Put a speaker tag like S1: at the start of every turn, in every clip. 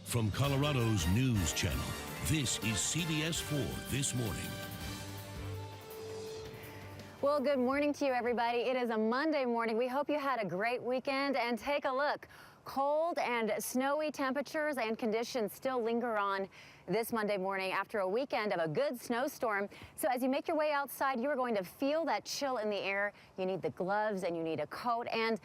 S1: From Colorado's news channel, this is CBS4 This Morning.
S2: Well, good morning to you, everybody. It is a Monday morning. We hope you had a great weekend, and take a look. Cold and snowy temperatures and conditions still linger on this Monday morning after a weekend of a good snowstorm. So as you make your way outside, you are going to feel that chill in the air. You need the gloves and you need a coat, and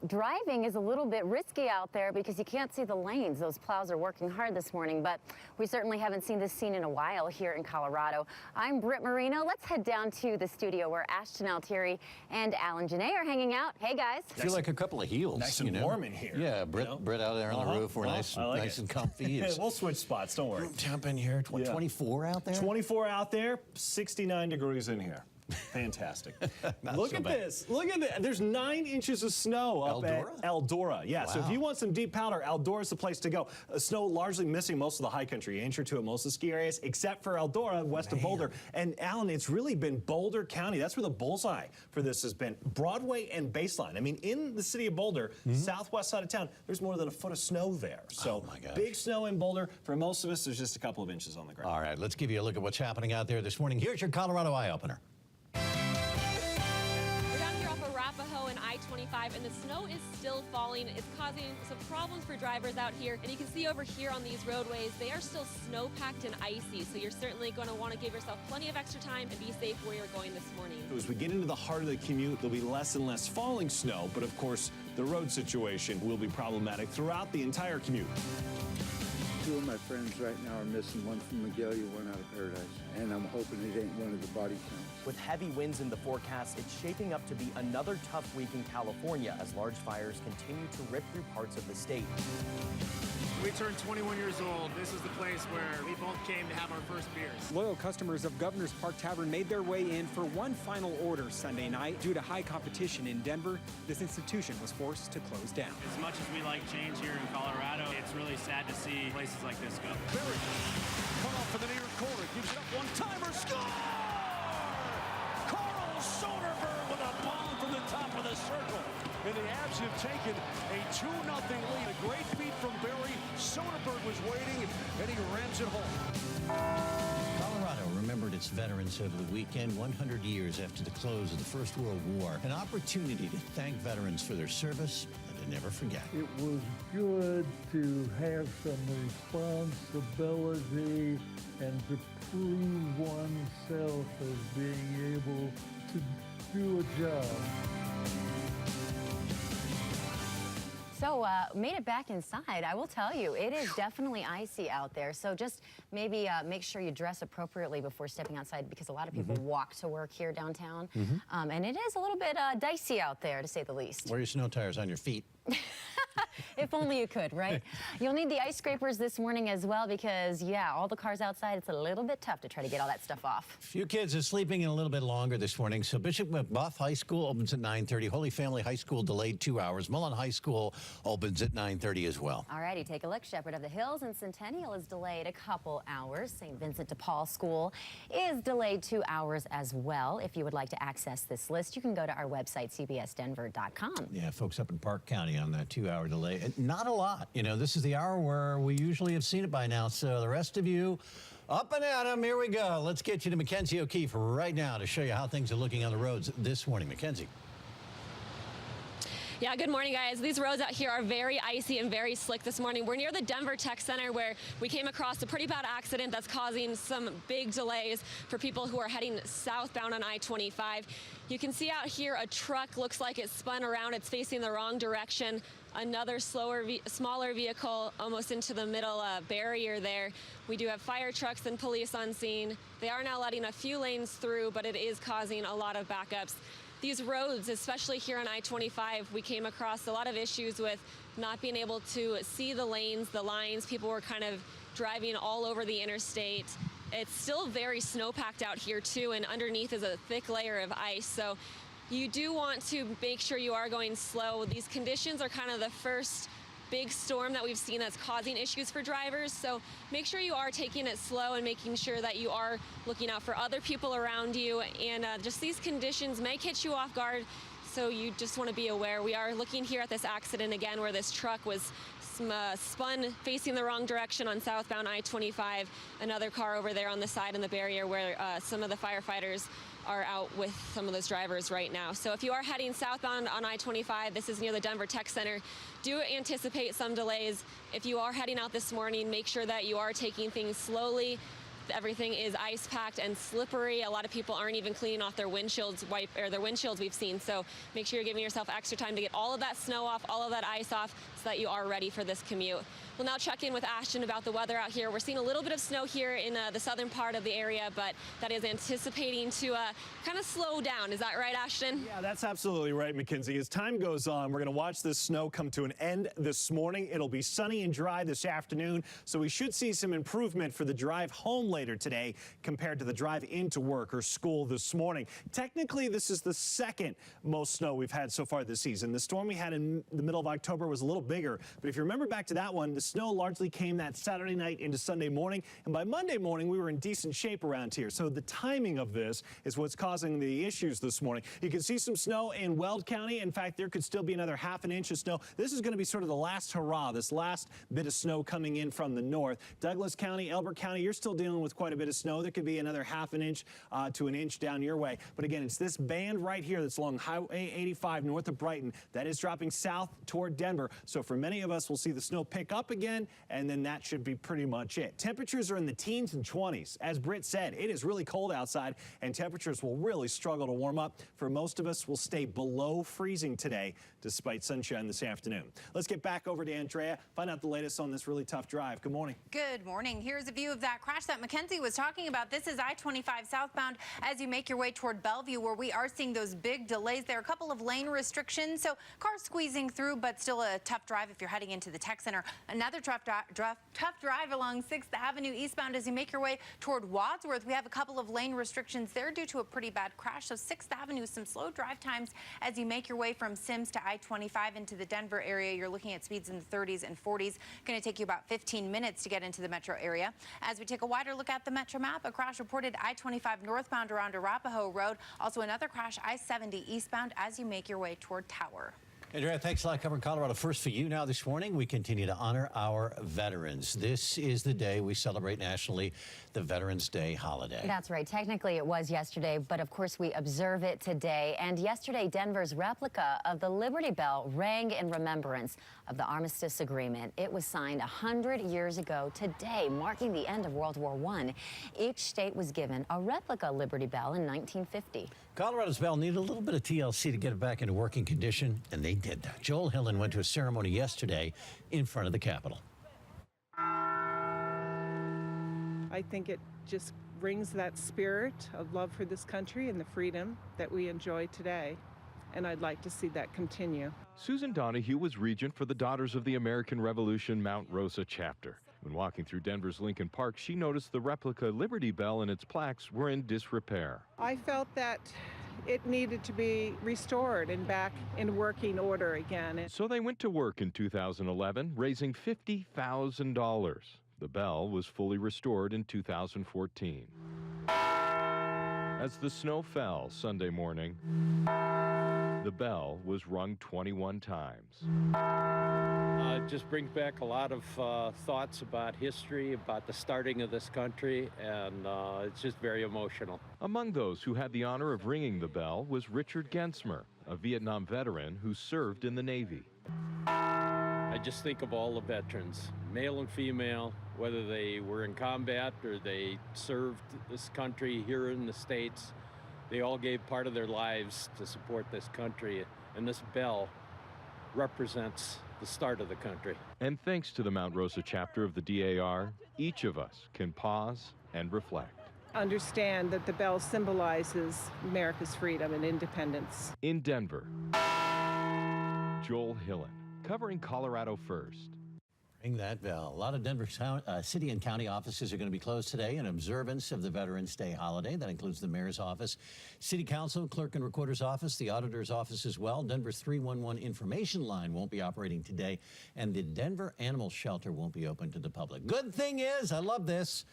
S2: driving is a little bit risky out there because you can't see the lanes. Those plows are working hard this morning, but we certainly haven't seen this scene in a while here in Colorado. I'm Britt Marino. Let's head down to the studio where Ashton Altieri and Alan Janae are hanging out. Hey, guys.
S3: I feel like a couple of heels.
S4: Nice and warm in here.
S3: Yeah, Britt out there on the roof. We're nice and comfy.
S4: We'll switch spots. Don't worry.
S3: Jump in here. 24 out there?
S4: 24 out there, 69 degrees in here. Fantastic. Look at this. Look at that. There's 9 inches of snow up at Eldora. Yeah, wow. So if you want some deep powder, Eldora's the place to go. Snow largely missing most of the high country. Answer to it, most of the ski areas, except for Eldora, west of Boulder. And Alan, it's really been Boulder County. That's where the bullseye for this has been. Broadway and Baseline. I mean, in the city of Boulder, southwest side of town, there's more than a foot of snow there. So big snow in Boulder. For most of us, there's just a couple of inches on the ground.
S3: All right, let's give you a look at what's happening out there this morning. Here's your Colorado Eye Opener.
S5: And I-25, and the snow is still falling. It's causing some problems for drivers out here, and you can see over here on these roadways, they are still snow-packed and icy, so you're certainly going to want to give yourself plenty of extra time and be safe where you're going this morning.
S4: As we get into the heart of the commute, there'll be less and less falling snow, but of course, the road situation will be problematic throughout the entire commute.
S6: 2 of my friends right now are missing, one from Magalia, one out of Paradise, and I'm hoping it ain't one of the body counts.
S7: With heavy winds in the forecast, it's shaping up to be another tough week in California as large fires continue to rip through parts of the state.
S8: We turned 21 years old. This is the place where we both came to have our first beers.
S9: Loyal customers of Governor's Park Tavern made their way in for one final order Sunday night. Due to high competition in Denver, this institution was forced to close down.
S8: As much as we like change here in Colorado, it's really sad to see places like this go.
S10: Berry, cut off for the near corner, gives it up, one-timer, score! Carl Soderberg with a bomb from the top of the circle. And the Avs have taken a 2-0 lead. A great feat from Barry. Soderberg was waiting, and he rams it home.
S3: Colorado remembered its veterans over the weekend, 100 years after the close of the First World War. An opportunity to thank veterans for their service and to never forget.
S11: It was good to have some responsibility and to prove oneself as being able to do a job.
S2: So made it back inside. I will tell you, it is definitely icy out there. So just maybe make sure you dress appropriately before stepping outside, because a lot of people walk to work here downtown. And it is a little bit dicey out there, to say the least.
S3: Wear your snow tires on your feet.
S2: If only you could, right? You'll need the ice scrapers this morning as well, because, yeah, all the cars outside, it's a little bit tough to try to get all that stuff off.
S3: A few kids are sleeping in a little bit longer this morning. So Bishop McBuff High School opens at 9:30. Holy Family High School delayed 2 hours. Mullen High School opens at 9:30 as well.
S2: All righty, take a look. Shepherd of the Hills and Centennial is delayed a couple hours. St. Vincent de Paul School is delayed 2 hours as well. If you would like to access this list, you can go to our website, cbsdenver.com.
S3: Yeah, folks up in Park County on that 2-hour delay. Not a lot. You know, this is the hour where we usually have seen it by now. So the rest of you, up and at 'em. Here we go. Let's get you to Mackenzie O'Keefe right now to show you how things are looking on the roads this morning. Mackenzie.
S5: Yeah, good morning, guys. These roads out here are very icy and very slick this morning. We're near the Denver Tech Center, where we came across a pretty bad accident that's causing some big delays for people who are heading southbound on I-25. You can see out here a truck looks like it spun around. It's facing the wrong direction. Another smaller vehicle almost into the middle barrier there. We do have fire trucks and police on scene. They are now letting a few lanes through, but it is causing a lot of backups. These roads, especially here on I-25, we came across a lot of issues with not being able to see the lanes, the lines. People were kind of driving all over the interstate. It's still very snow-packed out here, too, and underneath is a thick layer of ice. So you do want to make sure you are going slow. These conditions are kind of the first big storm that we've seen that's causing issues for drivers. So make sure you are taking it slow and making sure that you are looking out for other people around you. And just these conditions may catch you off guard. So you just want to be aware. We are looking here at this accident again where this truck was spun facing the wrong direction on southbound I-25. Another car over there on the side in the barrier where some of the firefighters are out with some of those drivers right now. So if you are heading southbound on I-25, this is near the Denver Tech Center, do anticipate some delays. If you are heading out this morning, make sure that you are taking things slowly. Everything is ice packed and slippery. A lot of people aren't even cleaning off their windshields, their windshields we've seen. So make sure you're giving yourself extra time to get all of that snow off, all of that ice off, so that you are ready for this commute. We'll now check in with Ashton about the weather out here. We're seeing a little bit of snow here in the southern part of the area, but that is anticipating to kind of slow down. Is that right, Ashton?
S4: Yeah, that's absolutely right, Mackenzie. As time goes on, we're going to watch this snow come to an end this morning. It'll be sunny and dry this afternoon, so we should see some improvement for the drive home later today compared to the drive into work or school this morning. Technically, this is the second most snow we've had so far this season. The storm we had in the middle of October was a little bigger, but if you remember back to that one, the snow largely came that Saturday night into Sunday morning, and by Monday morning, we were in decent shape around here. So the timing of this is what's causing the issues this morning. You can see some snow in Weld County. In fact, there could still be another ½ inch of snow. This is going to be sort of the last hurrah, this last bit of snow coming in from the north. Douglas County, Elbert County, you're still dealing with quite a bit of snow. There could be another ½ inch to an inch down your way. But again, it's this band right here that's along Highway 85 north of Brighton that is dropping south toward Denver. So for many of us, we'll see the snow pick up again, and then that should be pretty much it. Temperatures are in the teens and 20s. As Britt said, it is really cold outside, and temperatures will really struggle to warm up. For most of us, we'll stay below freezing today, despite sunshine this afternoon. Let's get back over to Andrea, find out the latest on this really tough drive. Good morning.
S12: Good morning. Here's a view of that crash that Mackenzie was talking about. This is I-25 southbound as you make your way toward Bellevue, where we are seeing those big delays. There are a couple of lane restrictions, so cars squeezing through, but still a tough drive if you're heading into the Tech Center. Another tough drive along 6th Avenue eastbound as you make your way toward Wadsworth. We have a couple of lane restrictions there due to a pretty bad crash. So 6th Avenue, some slow drive times as you make your way from Sims to I-25 into the Denver area. You're looking at speeds in the 30s and 40s. Going to take you about 15 minutes to get into the metro area. As we take a wider look at the metro map, a crash reported I-25 northbound around Arapahoe Road. Also another crash I-70 eastbound as you make your way toward Tower.
S3: Andrea, thanks a lot covering Colorado. First for you now this morning, we continue to honor our veterans. This is the day we celebrate nationally the Veterans Day holiday.
S2: That's right. Technically, it was yesterday, but of course, we observe it today. And yesterday, Denver's replica of the Liberty Bell rang in remembrance of the Armistice Agreement. It was signed 100 years ago today, marking the end of World War I. Each state was given a replica Liberty Bell in 1950.
S3: Colorado's bell needed a little bit of TLC to get it back into working condition, and they did that. Joel Hillen went to a ceremony yesterday in front of the Capitol.
S13: I think it just brings that spirit of love for this country and the freedom that we enjoy today, and I'd like to see that continue.
S14: Susan Donahue was regent for the Daughters of the American Revolution Mount Rosa chapter. When walking through Denver's Lincoln Park, she noticed the replica Liberty Bell and its plaques were in disrepair.
S13: I felt that it needed to be restored and back in working order again.
S14: So they went to work in 2011, raising $50,000. The bell was fully restored in 2014. As the snow fell Sunday morning, the bell was rung 21 times.
S15: It just brings back a lot of thoughts about history, about the starting of this country, and it's just very emotional.
S14: Among those who had the honor of ringing the bell was Richard Gensmer, a Vietnam veteran who served in the Navy.
S15: I just think of all the veterans, male and female, whether they were in combat or they served this country here in the States. They all gave part of their lives to support this country, and this bell represents the start of the country.
S14: And thanks to the Mount Rosa chapter of the DAR, each of us can pause and reflect.
S13: Understand that the bell symbolizes America's freedom and independence.
S14: In Denver, Joel Hillen, covering Colorado First.
S3: Ring that bell. A lot of Denver city and county offices are going to be closed today in observance of the Veterans Day holiday. That includes the mayor's office, city council, clerk and recorder's office, the auditor's office as well. Denver's 311 information line won't be operating today, and the Denver Animal Shelter won't be open to the public. Good thing is, I love this,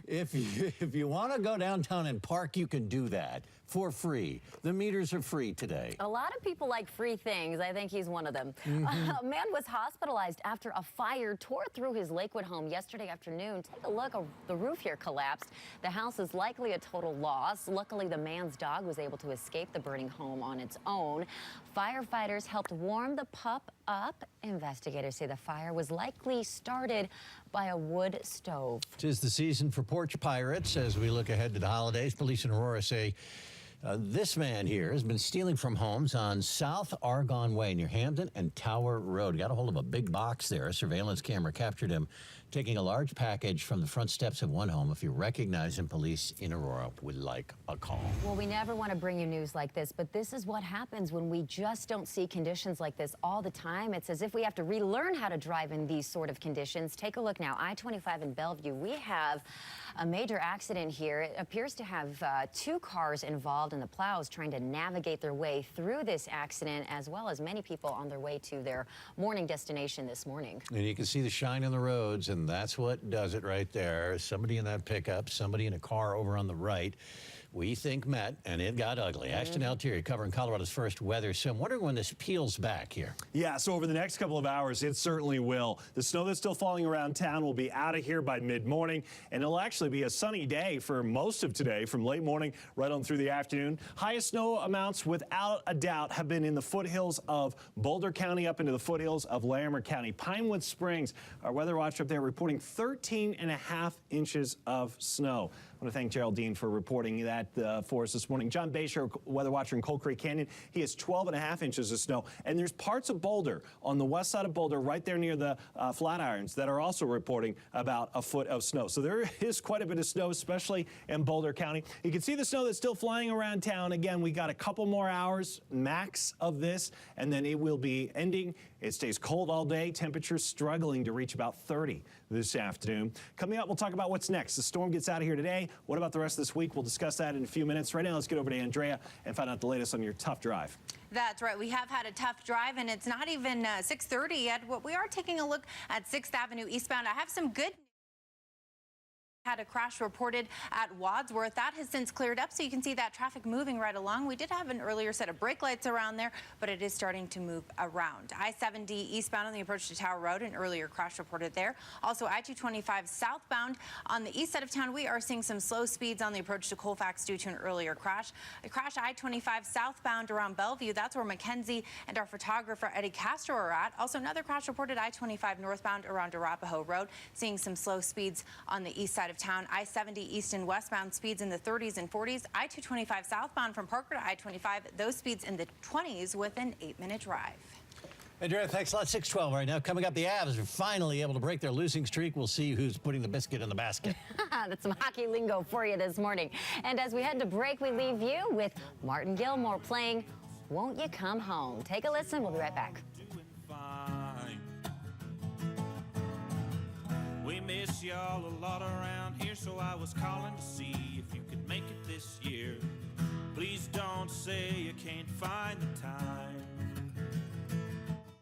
S3: if you want to go downtown and park, you can do that for free. The meters are free today.
S2: A lot of people like free things. I think he's one of them. A man was hospitalized after a fire tore through his Lakewood home yesterday afternoon. Take a look. The roof here collapsed. The house is likely a total loss. Luckily, the man's dog was able to escape the burning home on its own. Firefighters helped warm the pup up. Investigators say the fire was likely started by a wood stove.
S3: 'Tis the season for porch pirates. As we look ahead to the holidays, police in Aurora say this man here has been stealing from homes on South Argonne Way near Hampton and Tower Road. Got a hold of a big box there. A surveillance camera captured him taking a large package from the front steps of one home. If you recognize him, police in Aurora would like a call.
S2: Well, we never want to bring you news like this, but this is what happens when we just don't see conditions like this all the time. It's as if we have to relearn how to drive in these sort of conditions. Take a look now. I-25 in Bellevue. We have a major accident here. It appears to have two cars involved in the plows trying to navigate their way through this accident, as well as many people on their way to their morning destination this morning.
S3: And you can see the shine on the roads, and that's what does it right there. Somebody in that pickup, somebody in a car over on the right, we think met, and it got ugly. Ashton Altieri covering Colorado's first weather. So I'm wondering when this peels back here.
S4: Yeah, so over the next couple of hours, it certainly will. The snow that's still falling around town will be out of here by mid-morning, and it'll actually be a sunny day for most of today, from late morning right on through the afternoon. Highest snow amounts, without a doubt, have been in the foothills of Boulder County up into the foothills of Larimer County. Pinewood Springs, our weather watcher up there, reporting 13.5 inches of snow. I want to thank Geraldine for reporting that for us this morning. John Bayshire, weather watcher in Cold Creek Canyon, he has 12.5 inches of snow. And there's parts of Boulder, on the west side of Boulder, right there near the Flatirons, that are also reporting about a foot of snow. So there is quite a bit of snow, especially in Boulder County. You can see the snow that's still flying around town. Again, we got a couple more hours max of this, and then it will be ending. It stays cold all day. Temperatures struggling to reach about 30 this afternoon. Coming up, we'll talk about what's next. The storm gets out of here today. What about the rest of this week? We'll discuss that in a few minutes. Right now, let's get over to Andrea and find out the latest on your tough drive.
S12: That's right. We have had a tough drive, and it's not even 6:30 yet. We are taking a look at 6th Avenue eastbound. I have some good news. Had a crash reported at Wadsworth. That has since cleared up, so you can see that traffic moving right along. We did have an earlier set of brake lights around there, but it is starting to move around. I-70 eastbound on the approach to Tower Road, an earlier crash reported there. Also, I-225 southbound on the east side of town, we are seeing some slow speeds on the approach to Colfax due to an earlier crash. A crash I-25 southbound around Bellevue. That's where Mackenzie and our photographer Eddie Castro are at. Also, another crash reported I-25 northbound around Arapahoe Road, seeing some slow speeds on the east side of town. I-70 east and westbound speeds in the 30s and 40s. I-225 southbound from Parker to I-25, those speeds in the 20s with an 8-minute drive.
S3: Andrea, thanks a lot. 6:12 right now. Coming up, the Avs are finally able to break their losing streak. We'll see who's putting the biscuit in the basket.
S2: That's some hockey lingo for you this morning. And as we head to break, we leave you with Martin Gilmore playing Won't You Come Home. Take a listen. We'll be right back.
S16: We miss y'all a lot around here, so I was calling to see if you could